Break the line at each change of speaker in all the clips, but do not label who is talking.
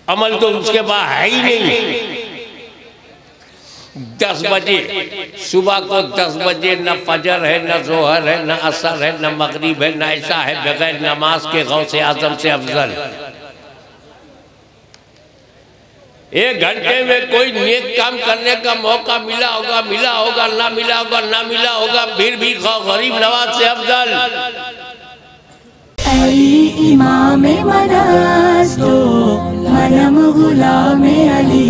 अमल तो उसके पास है ही नहीं। 10 बजे सुबह को 10 बजे न फजर है, न जोहर है, न असर है, न मगरिब है, न ऐसा है बगैर नमाज के गौसे आजम से अफजल। 1 घंटे में कोई नेक काम करने का मौका मिला होगा, ना मिला होगा, फिर भी गरीब नवाज से अफजल।
अली इमाम मनास्तो मनम गुलाम अली,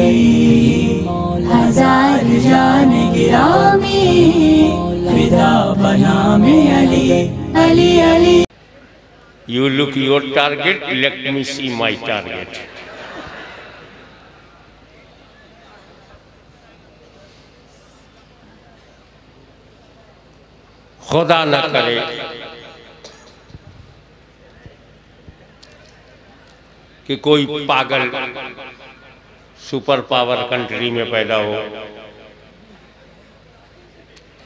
हजार जान गिरामी फिदा बनाम Ali, Ali Ali.
You look your target, let me see my target. खुदा न करे कि कोई पागल सुपर पावर कंट्री में पैदा हो।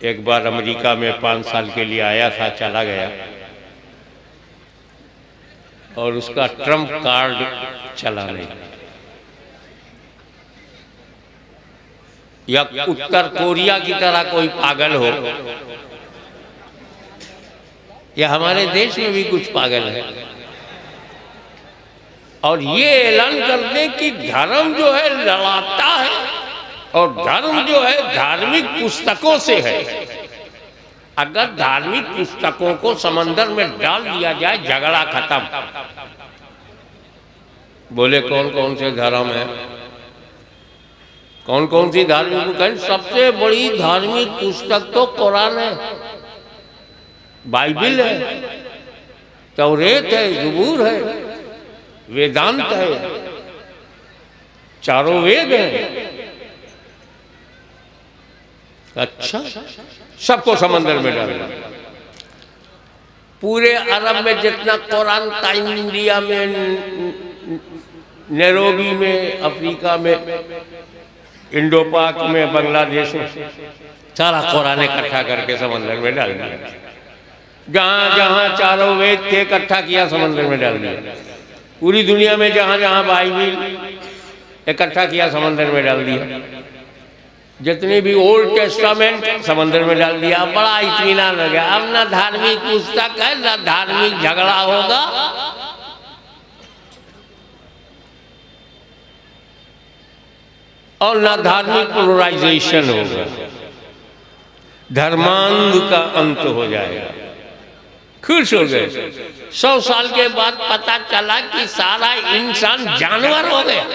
एक बार अमेरिका में 5 साल के लिए आया था, चला गया और उसका ट्रम्प कार्ड चला नहीं। या उत्तर कोरिया की तरह कोई पागल हो, या हमारे देश में भी कुछ पागल है और ये ऐलान कर दे कि धर्म जो है लड़ाता है और धर्म जो है धार्मिक पुस्तकों से है। अगर धार्मिक पुस्तकों को समंदर में डाल दिया जाए, झगड़ा खत्म। बोले कौन कौन से धर्म है, कौन कौन सी धार्मिक? सबसे बड़ी धार्मिक पुस्तक तो कुरान है, बाइबिल है, तौरेत है, ज़बूर है, वेदांत है, चारों वेद हैं। अच्छा, सबको समंदर में डालना। पूरे अरब में जितना कुरान था, इंडिया में, नैरोबी में, अफ्रीका में, इंडो पाक में, बांग्लादेश में, सारा कुरान इकट्ठा करके समंदर में डाल दिया। जहां जहां चारों वेद थे इकट्ठा किया, समंदर में डाल दिया। पूरी दुनिया में जहां जहां बाइबिल इकट्ठा किया, समंदर में डाल दिया। जितनी भी ओल्ड टेस्टामेंट समंदर में डाल दिया। बड़ा इत्मीनान हो गया। अब ना धार्मिक पुस्तक है, ना धार्मिक झगड़ा होगा, और ना धार्मिक पोलराइजेशन होगा। धर्मांध का अंत हो जाएगा। खुश हो गए। 100 साल के बाद पता चला कि सारा इंसान जानवर हो गया।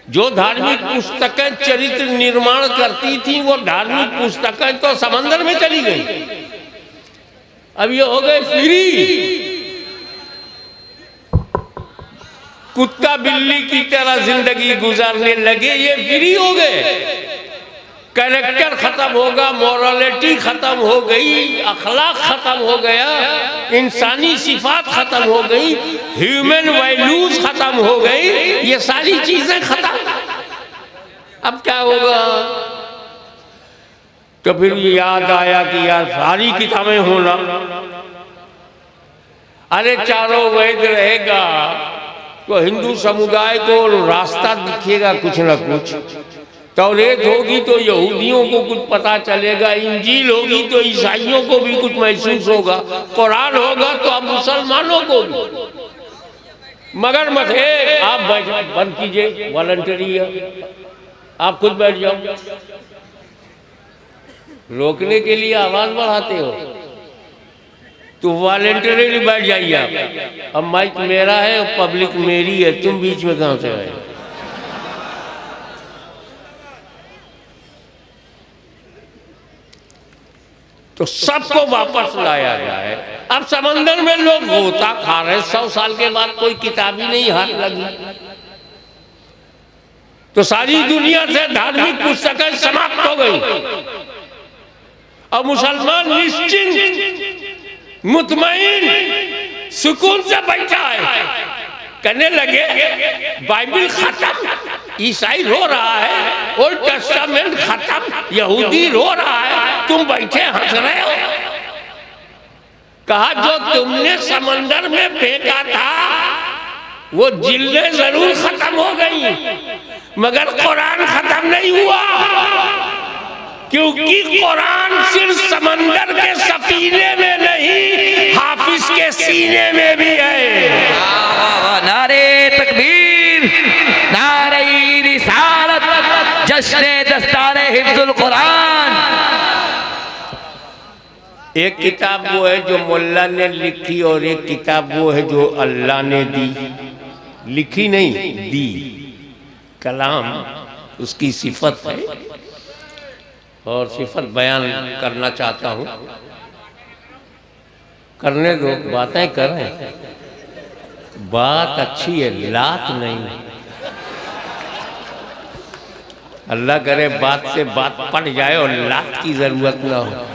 जो धार्मिक पुस्तकें चरित्र निर्माण करती थी, वो धार्मिक पुस्तकें तो समंदर में चली गई। अब ये हो गए फ्री। कुत्ता बिल्ली की तरह जिंदगी गुजारने लगे, ये फ्री हो गए। कैरेक्टर खत्म होगा, मोरालिटी खत्म हो गई, अखलाक खत्म हो गया, इंसानी सिफात खत्म हो गई, ह्यूमन वैल्यूज खत्म हो गई, ये सारी चीजें खत्म। अब क्या होगा? तो फिर याद आया कि यार सारी किताबें होना, अरे चारों वेद रहेगा तो हिंदू समुदाय को रास्ता दिखेगा कुछ ना कुछ। तौरेत होगी तो यहूदियों को कुछ पता चलेगा, इंजील होगी तो ईसाइयों को भी कुछ महसूस होगा, कुरान होगा तो अब मुसलमानों को भी। मगर मत है, आप बंद कीजिए, वॉलंटरी है, आप खुद बैठ जाओ। रोकने के लिए आवाज बढ़ाते हो तो वॉलंटरी बैठ जाइए आप। अब माइक मेरा है और पब्लिक मेरी है, तुम बीच में कहां से आए? तो सबको वापस लाया जाए। अब समंदर में लोग गोता खा रहे। 100 साल के बाद कोई किताब ही नहीं हाथ लगी, तो सारी दुनिया से धार्मिक पुस्तकें समाप्त हो गई। अब मुसलमान निश्चिंत, मुतमईन, सुकून से बैठा है। कहने लगे बाइबिल खत्म, ईसाई रो रहा है, ओल्ड टेस्टामेंट खत्म, यहूदी रो रहा है, तुम बैठे हंस रहे हो। कहा जो तुमने समंदर में फेंका था वो जिल्दें जरूर खत्म हो गई मगर कुरान खत्म नहीं हुआ, क्योंकि कुरान सिर्फ समंदर के सफीने में नहीं, हाफिज के सीने में भी है।
नारे तकबीर, नारे रिसालत, जश्न दस्तारे हिफ्जुल कुरान।
एक किताब वो है जो मुल्ला ने लिखी और एक किताब वो है जो अल्लाह ने दी। लिखी नहीं, दी। कलाम उसकी सिफत है और सिफत बयान करना चाहता हूँ। करने दो, बातें करें, बात अच्छी है, लात नहीं। अल्लाह करे बात से बात पड़ जाए और लात की जरूरत ना हो,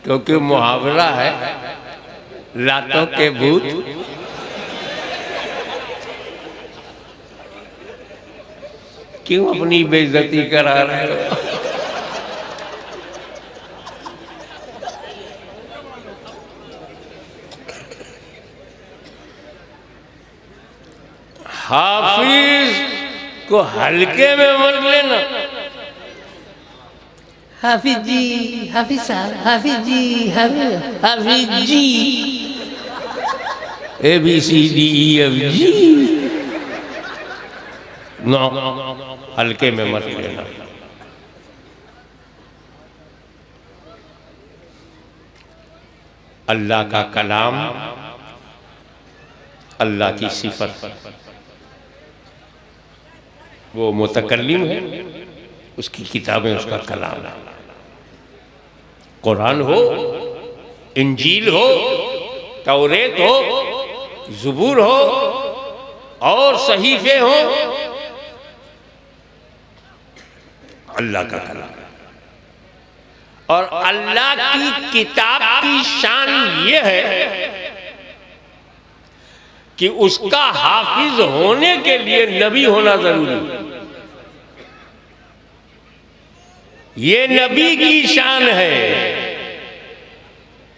क्योंकि मुहावरा है लातों के भूत क्यों अपनी बेइज्जती करा रहे हो। हाफिज को हल्के में मत लेना। हाफिज जी, हाफिज साहब, हाफिज जी, हाफिज जी, ABCDEFG, नो, हल्के में मत लेना। अल्लाह का कलाम, अल्लाह की सिफत, वो मुतकल्लिम है, उसकी किताबें उसका कलाम है। कुरान हो, इंजील हो, तौरेत हो, ज़बूर हो और सहीफे हो, अल्लाह का कलाम। और अल्लाह की किताब की शान ये है कि उसका हाफिज होने के लिए नबी होना जरूरी। ये नबी की शान है,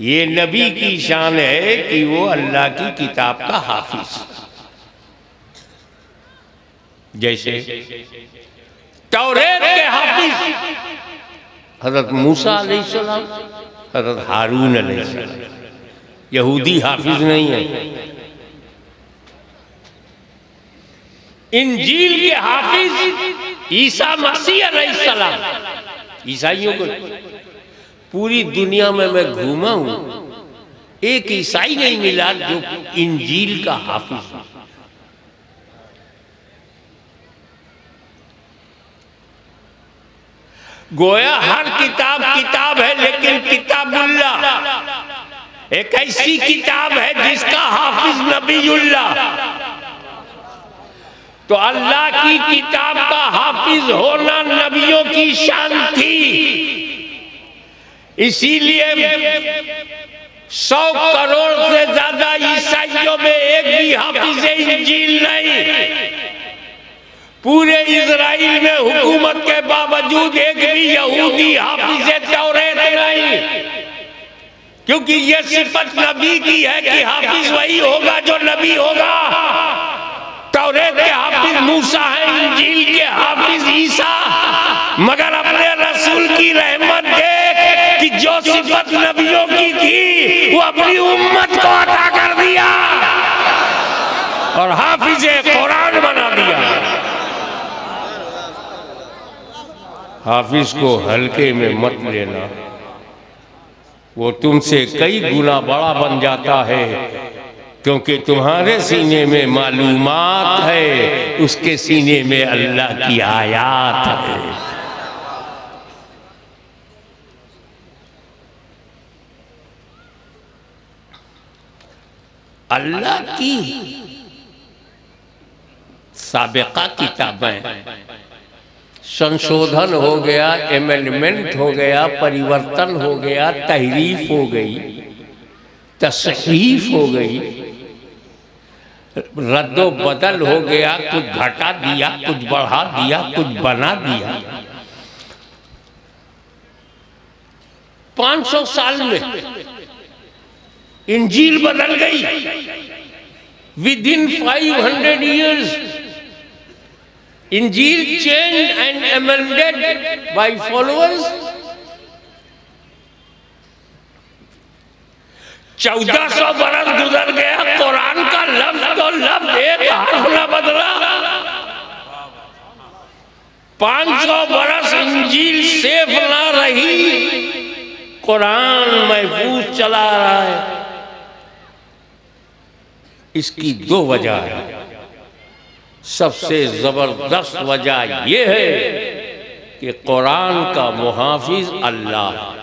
ये नबी की शान है कि वो अल्लाह की किताब का हाफिज। जैसे तौरेत के हाफिज हजरत मूसा अलैहिस्सलाम, हजरत हारून अलैहिस्सलाम। यहूदी हाफिज नहीं है। इंजील के हाफिज ईसा मसीह अलैहिस्सलाम। ईसाइयों को पूरी दुनिया में मैं घूमा हूं, एक ईसाई नहीं मिला जो इंजील का हाफिज। गोया हर किताब किताब है, लेकिन किताबुल्लाह एक ऐसी किताब है जिसका हाफिज नबीउल्लाह। तो अल्लाह की किताब का हाफिज होना नबियों की शान थी। इसीलिए 100 करोड़ से ज्यादा ईसाइयों में एक भी हाफिज इंजील नहीं। पूरे इजराइल में हुकूमत के बावजूद एक भी यहूदी हाफिज तौरेत नहीं, क्योंकि ये सिफत नबी की है कि हाफिज वही होगा जो नबी होगा। तौरेत के हाफिज मूसा है, इंजील के हाफिज ईसा। मगर अपने रसूल की रहमत देख कि जो सिफत नबियों की थी वो अपनी उम्मत को अता कर दिया और हाफिज कुरान बना दिया। हाफिज को हल्के में मत लेना, वो तुमसे कई गुना बड़ा बन जाता है, क्योंकि तुम्हारे सीने में मालूमात है, उसके सीने में अल्लाह की आयात है। अल्लाह की साबिका किताबें, संशोधन हो गया, एमेंडमेंट हो गया, परिवर्तन हो गया, तहरीफ हो गई, तसहीफ हो गई, रद्दो बदल हो गया, कुछ घटा दिया, कुछ बढ़ा दिया, कुछ बना दिया। 500 साल में इंजील बदल गई, Within 500 years, Injil changed and amended by followers. 1400 बरस गुजर गया, कुरान का लफ्ज तो लफ्ज एक हर्फ न बदला। 500 बरस इंजील सेफ ना रही, कुरान महफूज चला रहा है। इसकी दो वजह है। सबसे जबरदस्त वजह यह है कि कुरान का मुहाफिज अल्लाह है।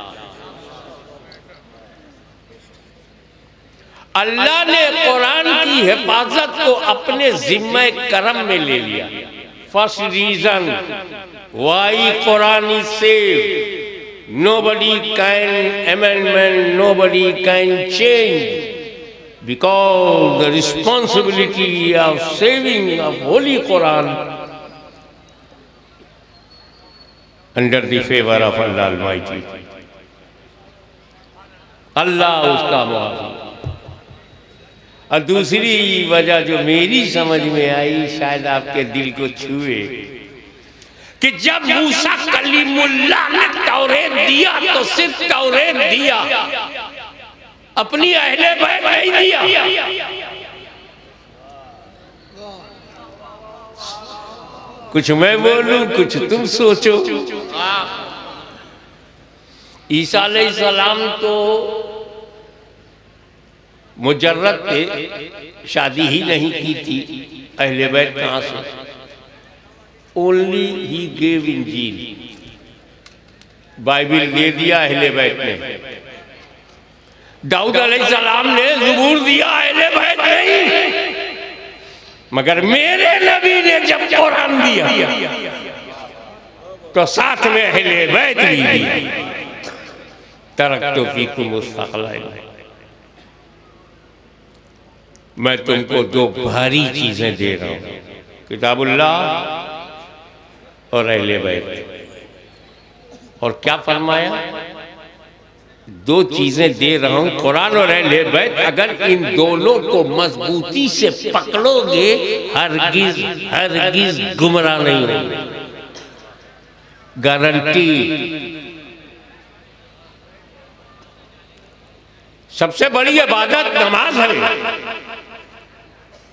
अल्लाह ने कुरान की हिफाजत को अपने जिम्मे करम में ले लिया। First reason why Quran is save, nobody can amendment, nobody can change, because the responsibility of saving of Holy Quran under the favor of Allah Almighty. अल्लाह उसका मुआफ़ी। और दूसरी वजह जो मेरी समझ में आई, शायद आपके दिल को छुए, कि जब मूसा कलीमुल्लाह ने तौरेत दिया तो सिर्फ तौरेत दिया, अपनी अहले बैत नहीं दिया। कुछ मैं बोलूं, कुछ तुम सोचो। ईसा अलैहिस्सलाम तो मुजर्रद थे, शादी ही नहीं की थी, अहले बैत कहां से? ओनली ही गेव इंजील, बाइबिल दे दिया अहले बैत ने। दाऊद अलैहिस्सलाम ने ज़बूर दिया, अहले बैत नहीं। मगर मेरे नबी ने जब कुरान दिया तो साथ में अहले बैत भी दिया। तरक्तु फीकुम मुस्तक़िलन। मैं तुमको दो भारी चीजें दे रहा हूं, किताबुल्लाह और अहले बैत। और क्या फरमाया? दो चीजें दे रहा हूं, कुरान और अहले बैत। अगर इन दोनों को मजबूती से पकड़ोगे, हरगिज हरगिज गुमराह नहीं होगे, गारंटी। सबसे बड़ी इबादत नमाज है,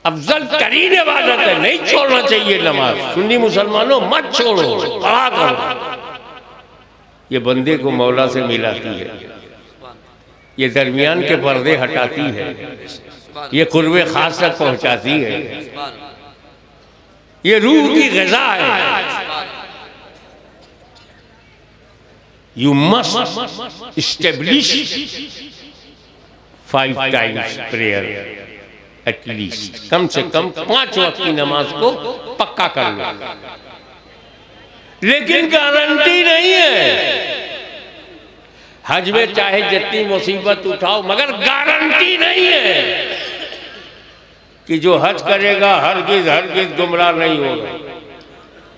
अफजल तरीन इबादत है, नहीं छोड़ना चाहिए नमाज। सुन्नी मुसलमानों मत छोड़ो, पढ़ा करो। ये बंदे को मौला से मिलाती है, ये दरमियान के पर्दे हटाती है, ये कुर्बे खास तक पहुंचाती है, ये रूह की ग़िज़ा है। You must establish 5 times prayer at least, कम से कम 5 वक्त की नमाज को पक्का कर लो। लेकिन गारंटी नहीं है। हज में चाहे जितनी मुसीबत उठाओ, मगर गारंटी नहीं है कि जो हज करेगा हरगिज हरगिज गुमराह नहीं होगा।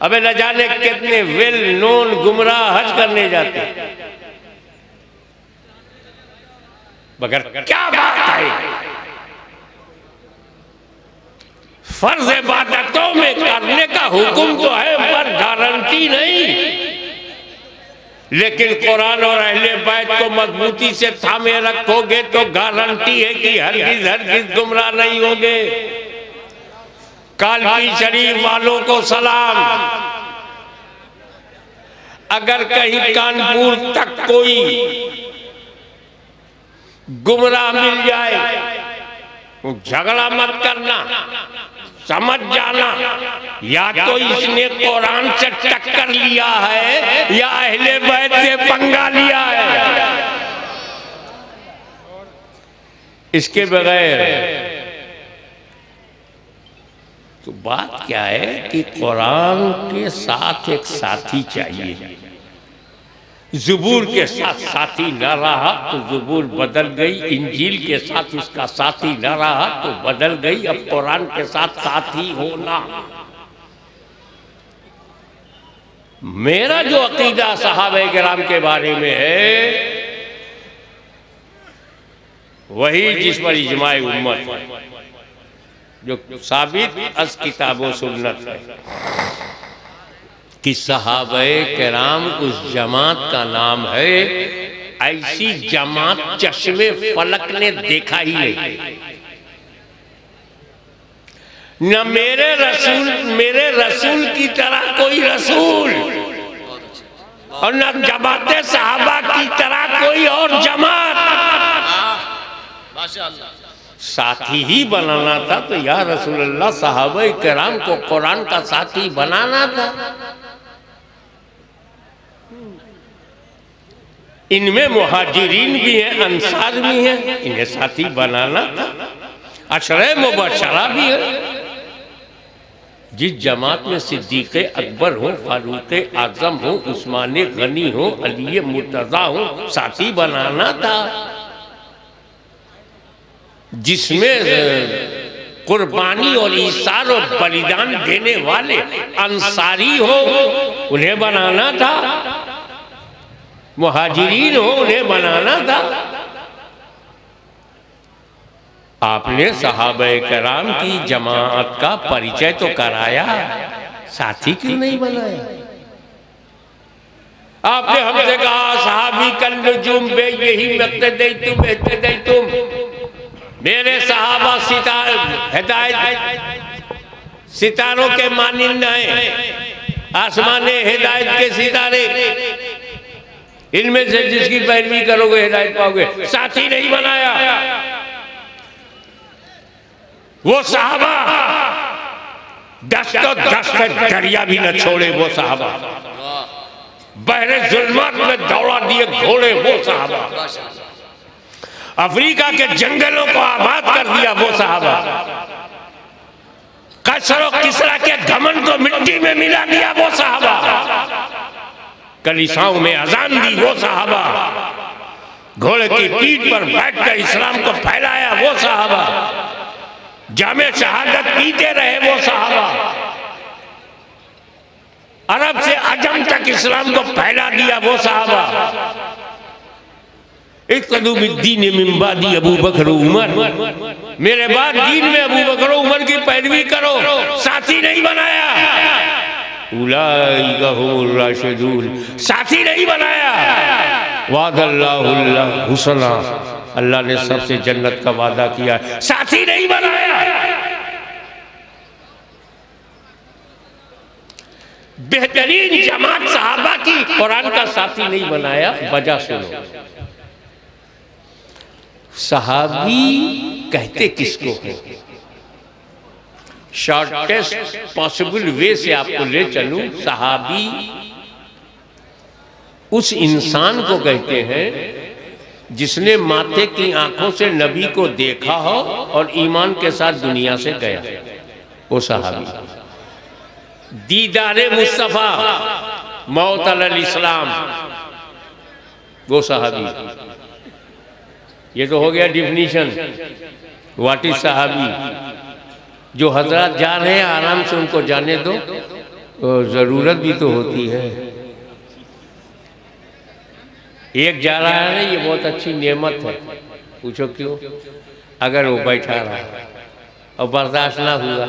अबे न जाने कितने वेल नोन गुमराह हज करने जाते, मगर क्या बात है, फर्ज इबादतों में करने का हुक्म तो है, पर गारंटी नहीं। लेकिन कुरान और अहले बैत को मजबूती से थामे रखोगे तो गारंटी है कि हरगिज हरगिज गुमराह नहीं होगे। कालकी शरीफ वालों को सलाम। अगर कहीं कानपुर तक कोई गुमराह मिल जाए तो झगड़ा मत करना, समझ जाना, या तो इसने कुरान से टक्कर लिया है या अहले बैत से पंगा लिया है। इसके बगैर तो बात क्या है कि कुरान के साथ एक साथी चाहिए। ज़बूर के साथ साथी न रहा तो ज़बूर बदल गई, इंजील के साथ उसका साथी न रहा तो बदल गई। अब कुरान के साथ साथी होना। मेरा जो अकीदा सहाबे किराम के बारे में है वही जिस पर इजमाए उम्मत है। जो साबित अस किताबो सुन्नत है कि सहाबाए किराम उस जमात का नाम है, ऐसी जमात चश्मे फलक ने देखा ही नहीं। न मेरे रसूल की तरह कोई रसूल, और न जमाते सहाबा की तरह कोई और जमात। माशाअल्लाह। साथी ही बनाना था तो या रसूलल्लाह सहाबाए किराम को कुरान का साथी बनाना था। इनमें मुहाजिरीन भी हैं, अंसार भी हैं, इन्हें साथी बनाना था। अशरे मुबशरा भी है। जिस जमात में सिद्दीक़ अकबर हो, फारूक आजम हो, उस्मान गनी हो, अली मुर्तज़ा हो, साथी बनाना था। जिसमें कुर्बानी और ईसार और बलिदान देने वाले अंसारी हो, उन्हें बनाना था। मुहाजिरीन हो, उन्हें बनाना था। आपने सहाबाए किराम की जमात का परिचय तो कराया, साथी क्यों नहीं बनाया? आपने हमसे कहा सहाबी कल नुजूम बे यही मक़्तदई तुम, मेरे सहाबा सितारों के मानिंद हैं, आसमान हिदायत के सितारे, इनमें से जिसकी पैरवी करोगे हिदायत पाओगे। साथी नहीं बनाया। वो सहाबा दस्त दरिया भी न छोड़े, वो सहाबा बहरे जुल्मत में दौड़ा दिए घोड़े, वो सहाबा अफ्रीका के जंगलों को आबाद कर दिया, वो सहाबा कसरो किसरा के घमंड को मिट्टी में मिला दिया, वो सहाबा कलीसाओं में अजान दी, वो सहाबा घोड़े की पीठ पर बैठकर इस्लाम को फैलाया, वो सहाबा जामे शहादत पीते रहे, वो सहाबा अरब से अजम तक इस्लाम को फैला दिया, वो सहाबा इक़्तदूबिद्दीन मिन बादी अबू बकर उमर, मेरे बाद दीन में अबू बकर उमर की पैरवी करो। साथी नहीं बनाया। उलाइका हुमुर राशिदून, साथी नहीं बनाया। वादल्लाहुल हुस्ना, अल्लाह ने सबसे जन्नत का वादा किया, साथी नहीं बनाया। बेहतरीन जमात सहाबा की कुरान का साथी नहीं बनाया। वजह सुनो, सहाबी कहते किसको है? शॉर्टेस्ट पॉसिबल वे से आपको ले चलूं, सहाबी उस इंसान को कहते हैं जिसने माथे की आंखों से नबी को देखा हो और ईमान के साथ दुनिया से गया, वो सहाबी। दीदारे मुस्तफा मौत अलल इस्लाम, वो सहाबी। ये तो हो गया डिफिनीशन व्हाट इज सहाबी। जो हजरत जा रहे हैं आराम से उनको जाने दो, जरूरत भी तो होती है। एक जा रहा है ना, ये बहुत अच्छी नेमत है। पूछो क्यों? अगर वो बैठा रहा और बर्दाश्त ना हुआ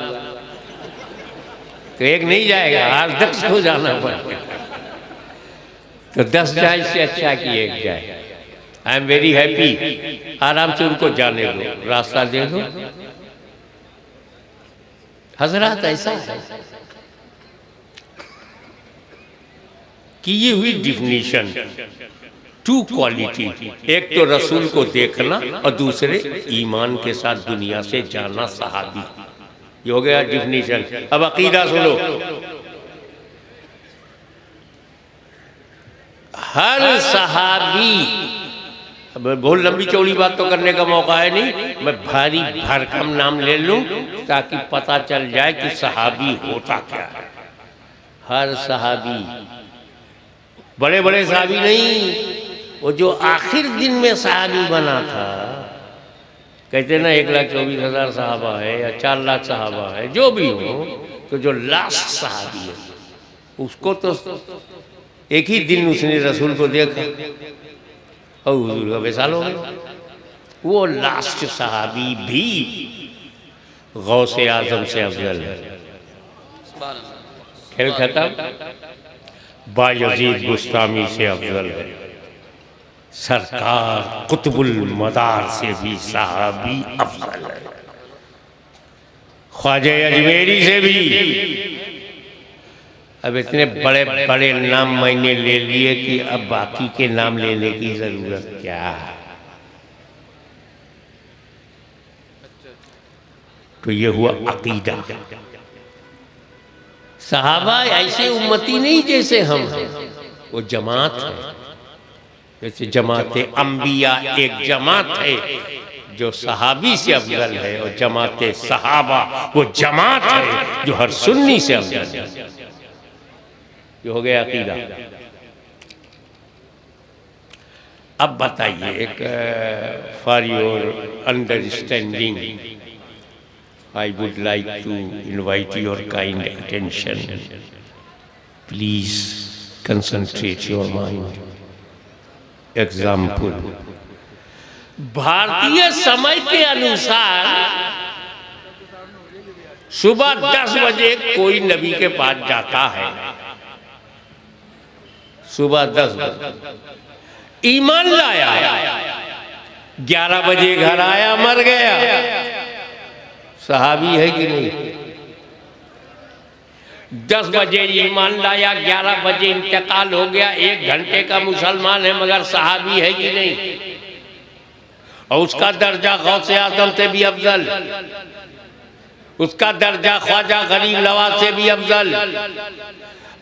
तो एक नहीं जाएगा, आज 10 को जाना पड़ेगा। तो 10 जाए इससे अच्छा कि एक जाए। आई एम वेरी हैप्पी, आराम से उनको जाने दो, रास्ता दे दो। हजरत ऐसा है कि ये हुई डिफिनीशन, टू क्वालिटी। एक तो रसूल को देखना और दूसरे ईमान के साथ दुनिया से जाना, सहाबी। ये हो गया डिफिनीशन। अब अकीदा सुनो। हर सहाबी, अब बहुत लंबी चौड़ी बात तो करने का मौका है नहीं, मैं भारी भरकम नाम ले लूं ताकि पता चल जाए कि सहाबी होता क्या है। हर सहाबी, बड़े बड़े सहाबी नहीं, वो जो आखिर दिन में सहाबी बना था। कहते ना 1,24,000 सहाबा है या 4 लाख सहाबा है, जो भी हो, तो जो लास्ट सहाबी है उसको तो एक ही दिन उसने रसूल को देखा और हुजूर का विसाल हो गया। वो लास्ट सहाबी भी गौसे आजम से अफजल है। खेल खत्म। बायजीद बुस्तामी से अफजल है। सरकार कुतुबुल मदार से भी सहाबी अफजल है। ख्वाजा अजमेरी से भी। अब इतने बड़े बड़े नाम मैंने ले लिए कि अब बाकी के नाम लेने की जरूरत क्या है। तो ये हुआ अकीदा। सहाबा ऐसे उम्मती नहीं जैसे हम हैं, वो जमात है। जैसे जमात अंबिया एक जमात है जो सहाबी से अफजल है, और जमात सहाबा वो जमात है जो हर सुन्नी से अफजल है। ये हो गया अकीदा। अब बताइए, एक for your understanding I would like to invite your kind attention. Please concentrate your mind. Example. भारतीय समय के अनुसार सुबह 10 बजे कोई नबी के पास जाता है। सुबह 10 बजे ईमान लाया, 11 बजे घर आया, मर गया। सहाबी है कि नहीं? 10 बजे ईमान लाया, 11 बजे इंतकाल हो गया, 1 घंटे का मुसलमान है, मगर सहाबी है कि नहीं? और उसका दर्जा गौसे आजम से भी अफजल, उसका दर्जा ख्वाजा गरीब नवाज से भी अफजल।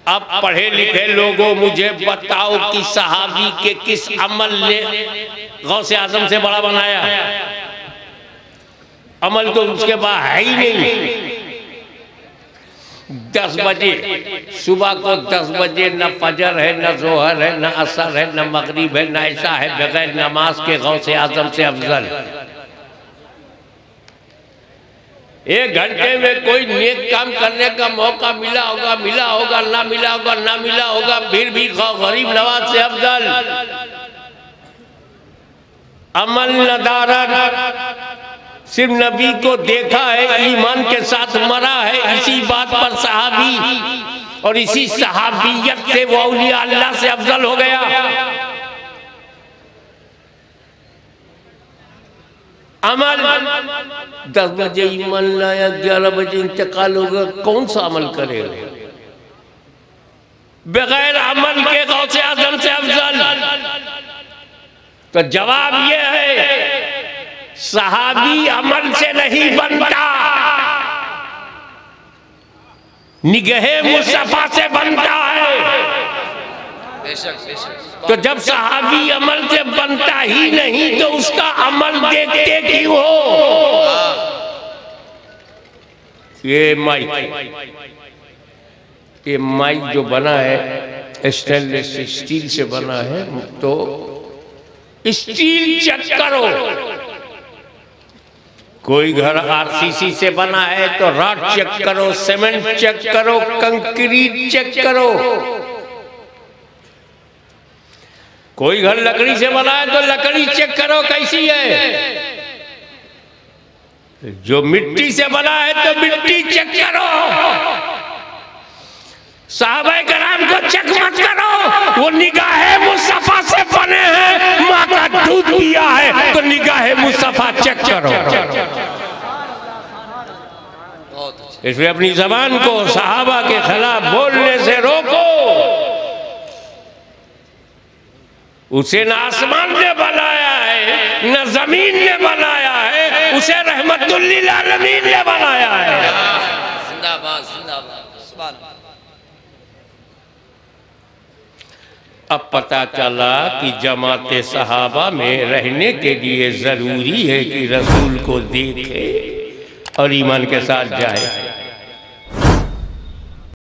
अब पढ़े लिखे लोगों, मुझे बताओ कि सहाबी के किस अमल ने गौसे आजम से बड़ा बनाया? अमल तो उसके बाद है ही नहीं। 10 बजे सुबह को 10 बजे न फजर है, न जोहर है, न असर है, न मगरिब है, न ऐसा है बगैर नमाज के गौसे आजम से अफजल। 1 घंटे में कोई नेक काम करने का मौका मिला होगा, ना मिला होगा, फिर भी गरीब नवाज से अफजल। अमल नदारत, सिर्फ नबी को देखा है, ईमान के साथ मरा है, इसी बात पर सहाबी, और इसी सहाबियत से वो औलिया अल्लाह से अफजल हो गया। अमल 10 बजे ईमान लाया, 11 बजे इंतकाल हो गया, कौन सा अमल करेगा? बगैर अमल के गौसे आजम से अफजल। तो जवाब यह है, सहाबी अमल से नहीं बनता, निगहे मुस्तफा से बनता है।
बेशक बेशक।
तो जब सहाबी अमल से बनता ही नहीं तो उसका अमल देखते क्यों हो? ये माइक जो बना है स्टेनलेस स्टील से बना है, तो स्टील चेक करो। कोई घर आरसीसी से बना है तो रॉड चेक करो, सीमेंट चेक करो, कंक्रीट चेक करो। कोई घर लकड़ी से बना है तो लकड़ी चेक करो कैसी है। जो मिट्टी से बना है तो मिट्टी चेक करो। साहबे कराम को चेक मत करो, वो निगाहे मुस्तफा से बने हैं, माँ का दूध पिया है तो निगाहे मुस्तफा चेक करो। इसलिए अपनी जबान को सहाबा के खिलाफ बोलने से रोको। उसे न आसमान ने बनाया है, न जमीन ने बनाया है, उसे रहमतुल लिल आलमीन ने बनाया है।
जिंदाबाद जिंदाबाद सुभान अल्लाह।
अब पता चला कि जमाते सहाबा में रहने के लिए जरूरी है कि रसूल को देखे और ईमान के साथ जाए।